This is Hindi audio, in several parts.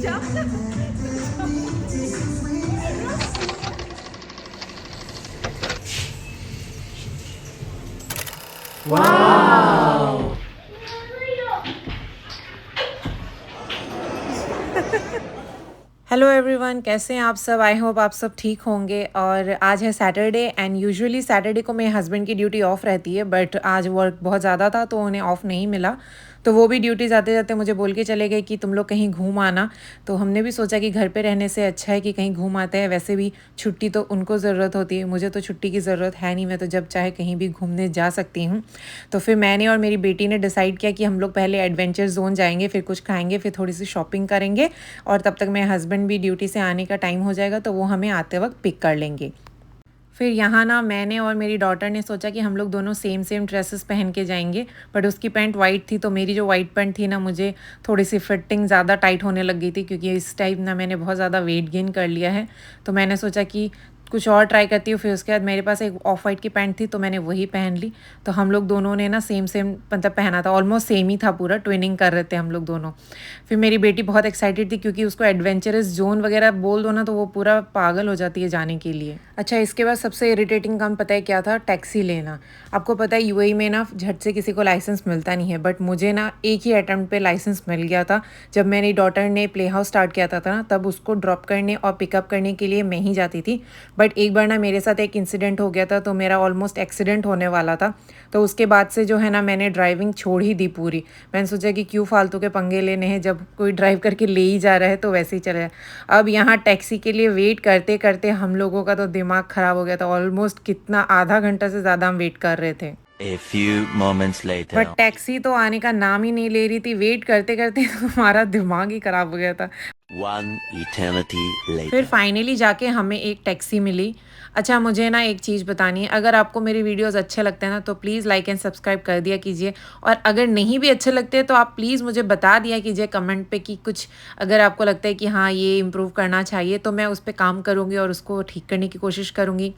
जा। हेलो एवरीवन, कैसे हैं आप सब? आई होप आप सब ठीक होंगे। और आज है सैटरडे एंड यूजुअली सैटरडे को मेरे हस्बैंड की ड्यूटी ऑफ रहती है, बट आज वर्क बहुत ज़्यादा था तो उन्हें ऑफ नहीं मिला। तो वो भी ड्यूटी जाते जाते मुझे बोल के चले गए कि तुम लोग कहीं घूम आना। तो हमने भी सोचा कि घर पे रहने से अच्छा है कि कहीं घूम आते हैं। वैसे भी छुट्टी तो उनको ज़रूरत होती है, मुझे तो छुट्टी की ज़रूरत है नहीं, मैं तो जब चाहे कहीं भी घूमने जा सकती हूँ। तो फिर मैंने और मेरी बेटी ने डिसाइड किया कि हम लोग पहले एडवेंचर जोन जाएंगे, फिर कुछ खाएंगे, फिर थोड़ी सी शॉपिंग करेंगे और तब तक मेरे हस्बैंड भी ड्यूटी से आने का टाइम हो जाएगा तो वो हमें आते वक्त पिक कर लेंगे। फिर यहाँ ना मैंने और मेरी डॉटर ने सोचा कि हम लोग दोनों सेम सेम ड्रेसेस पहन के जाएंगे, बट उसकी पैंट वाइट थी तो मेरी जो वाइट पैंट थी ना, मुझे थोड़ी सी फिटिंग ज़्यादा टाइट होने लग गई थी क्योंकि इस टाइप ना मैंने बहुत ज़्यादा वेट गेन कर लिया है। तो मैंने सोचा कि कुछ और ट्राई करती हूँ। फिर उसके बाद मेरे पास एक ऑफ वाइट की पैंट थी तो मैंने वही पहन ली। तो हम लोग दोनों ने ना सेम सेम मतलब पहना था, ऑलमोस्ट सेम ही था, पूरा ट्विनिंग कर रहे थे हम लोग दोनों। फिर मेरी बेटी बहुत एक्साइटेड थी क्योंकि उसको एडवेंचरस जोन वगैरह बोल दो ना तो वो पूरा पागल हो जाती है जाने के लिए। अच्छा, इसके बाद सबसे इरिटेटिंग काम पता है क्या था? टैक्सी लेना। आपको पता है यूएई में ना झट से किसी को लाइसेंस मिलता नहीं है, बट मुझे ना एक ही अटैम्प्ट पे लाइसेंस मिल गया था। जब मेरी डॉटर ने प्ले हाउस स्टार्ट किया था ना, तब उसको ड्रॉप करने और पिकअप करने के लिए मैं ही जाती थी। बट एक बार ना मेरे साथ एक इंसिडेंट हो गया था तो मेरा ऑलमोस्ट एक्सीडेंट होने वाला था। तो उसके बाद से जो है ना मैंने ड्राइविंग छोड़ ही दी पूरी। मैंने सोचा कि क्यों फालतू के पंगे लेने हैं, जब कोई ड्राइव करके ले ही जा रहा है तो वैसे ही चले जाए। अब यहाँ टैक्सी के लिए वेट करते करते हम लोगों का तो दिमाग ख़राब हो गया था। ऑलमोस्ट कितना, आधा घंटा से ज़्यादा हम वेट कर रहे थे। A few moments later. But taxi तो आने का नाम ही नहीं ले रही थी। वेट करते करते हमारा दिमाग ही ख़राब हो गया था। One eternity फिर later. फाइनली जाके हमें एक टैक्सी मिली। अच्छा, मुझे ना एक चीज़ बतानी है, अगर आपको मेरे वीडियोस अच्छे लगते हैं ना तो प्लीज़ लाइक एंड सब्सक्राइब कर दिया कीजिए। और अगर नहीं भी अच्छे लगते तो आप प्लीज़ मुझे बता दिया कीजिए कमेंट पे कि कुछ अगर आपको लगता है कि हाँ ये इम्प्रूव करना चाहिए तो मैं उस पर काम करूँगी और उसको ठीक करने की कोशिश करूँगी।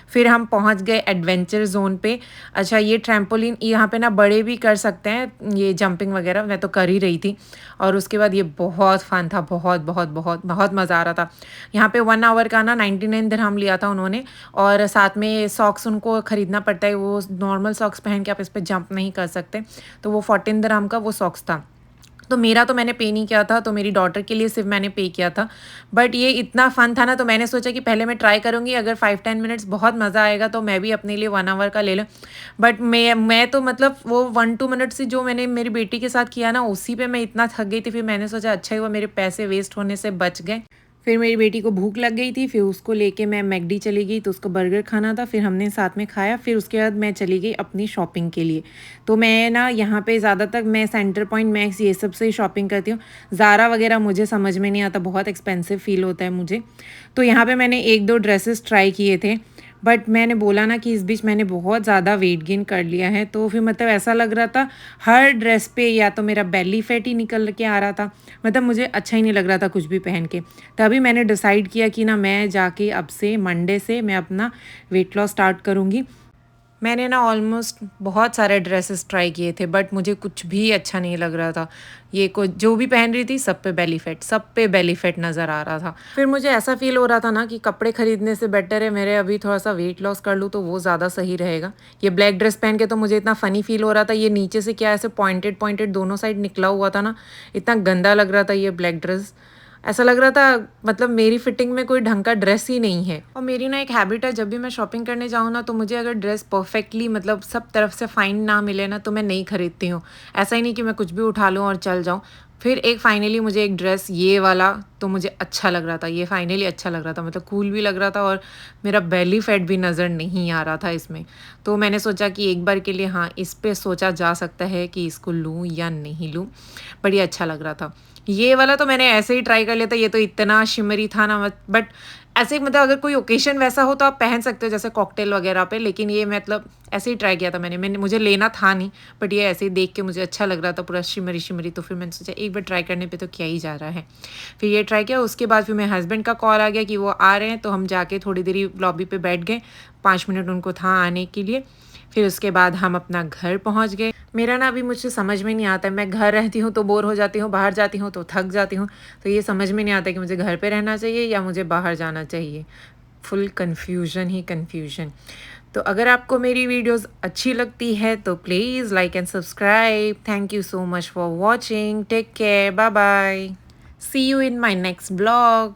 फिर हम पहुँच गए एडवेंचर जोन पे। अच्छा, ये ट्रैम्पोलिन यहाँ पे ना बड़े भी कर सकते हैं, ये जंपिंग वगैरह मैं तो कर ही रही थी। और उसके बाद ये बहुत फ़न था, बहुत बहुत बहुत बहुत मज़ा आ रहा था। यहाँ पे 1 आवर का ना 99 दिरहम लिया था उन्होंने। और साथ में सॉक्स उनको ख़रीदना पड़ता है, वो नॉर्मल सॉक्स पहन के आप इस पे जंप नहीं कर सकते। तो वो 14 दिरहम का वो सॉक्स था। तो मेरा तो मैंने पे नहीं किया था, तो मेरी डॉटर के लिए सिर्फ मैंने पे किया था। बट ये इतना फ़न था ना तो मैंने सोचा कि पहले मैं ट्राई करूँगी, अगर 5-10 मिनट्स बहुत मज़ा आएगा तो मैं भी अपने लिए 1 आवर का ले लूँ। बट मैं तो मतलब वो 1-2 मिनट्स से जो मैंने मेरी बेटी के साथ किया ना, उसी पे मैं इतना थक गई थी। फिर मैंने सोचा अच्छा ही हुआ मेरे पैसे वेस्ट होने से बच गए। फिर मेरी बेटी को भूख लग गई थी, फिर उसको लेके मैं मैकडी चली गई तो उसको बर्गर खाना था, फिर हमने साथ में खाया। फिर उसके बाद मैं चली गई अपनी शॉपिंग के लिए। तो मैं ना यहाँ पे ज़्यादातर मैं सेंटर पॉइंट, मैक्स, ये सब से ही शॉपिंग करती हूँ। ज़ारा वगैरह मुझे समझ में नहीं आता, बहुत एक्सपेंसिव फ़ील होता है मुझे। तो यहाँ पे मैंने 1-2 ड्रेसेस ट्राई किए थे। बट मैंने बोला ना कि इस बीच मैंने बहुत ज़्यादा वेट गेन कर लिया है, तो फिर मतलब ऐसा लग रहा था हर ड्रेस पे या तो मेरा बेली फैट ही निकल के आ रहा था। मतलब मुझे अच्छा ही नहीं लग रहा था कुछ भी पहन के। तभी मैंने डिसाइड किया कि ना मैं जाके अब से मंडे से मैं अपना वेट लॉस स्टार्ट करूँगी। मैंने ना ऑलमोस्ट बहुत सारे ड्रेसेस ट्राई किए थे बट मुझे कुछ भी अच्छा नहीं लग रहा था। ये को जो भी पहन रही थी सब पे बेली फैट, सब पे बेली फैट नज़र आ रहा था। फिर मुझे ऐसा फ़ील हो रहा था ना कि कपड़े खरीदने से बेटर है मेरे अभी थोड़ा सा वेट लॉस कर लूँ तो वो ज़्यादा सही रहेगा। ये ब्लैक ड्रेस पहन के तो मुझे इतना फ़नी फ़ील हो रहा था। ये नीचे से क्या ऐसे पॉइंटेड पॉइंटेड दोनों साइड निकला हुआ था ना, इतना गंदा लग रहा था ये ब्लैक ड्रेस। ऐसा लग रहा था मतलब मेरी फिटिंग में कोई ढंग का ड्रेस ही नहीं है। और मेरी ना एक हैबिट है, जब भी मैं शॉपिंग करने जाऊँ ना तो मुझे अगर ड्रेस परफेक्टली मतलब सब तरफ से फाइन ना मिले ना तो मैं नहीं खरीदती हूँ। ऐसा ही नहीं कि मैं कुछ भी उठा लूँ और चल जाऊँ। फिर एक फाइनली मुझे एक ड्रेस ये वाला तो मुझे अच्छा लग रहा था, ये फाइनली अच्छा लग रहा था, मतलब कूल भी लग रहा था और मेरा बेली फैट भी नज़र नहीं आ रहा था इसमें। तो मैंने सोचा कि एक बार के लिए हाँ इस पे सोचा जा सकता है कि इसको लूँ या नहीं लूँ, बट ये अच्छा लग रहा था। ये वाला तो मैंने ऐसे ही ट्राई कर लिया था, ये तो इतना शिमरी था ना बट ऐसे मतलब अगर कोई ओकेशन वैसा हो तो आप पहन सकते हो जैसे कॉकटेल वगैरह पे, लेकिन ये मतलब ऐसे ही ट्राई किया था मैंने मुझे लेना था नहीं, बट ये ऐसे ही देख के मुझे अच्छा लग रहा था पूरा शिमरी शिमरी। तो फिर मैंने सोचा एक बार ट्राई करने पे तो क्या ही जा रहा है। फिर ये ट्राई किया। उसके बाद फिर मेरे हस्बैंड का कॉल आ गया कि वो आ रहे हैं, तो हम जाके थोड़ी देरी लॉबी पे बैठ गए, 5 मिनट उनको था आने के लिए। फिर उसके बाद हम अपना घर पहुंच गए। मेरा ना अभी मुझे समझ में नहीं आता, मैं घर रहती हूँ तो बोर हो जाती हूँ, बाहर जाती हूँ तो थक जाती हूँ, तो ये समझ में नहीं आता कि मुझे घर पे रहना चाहिए या मुझे बाहर जाना चाहिए। फुल कन्फ्यूज़न ही कन्फ्यूज़न। तो अगर आपको मेरी वीडियोस अच्छी लगती है तो please like and subscribe. Thank you so much for watching. Take care. Bye bye. See you in my next blog.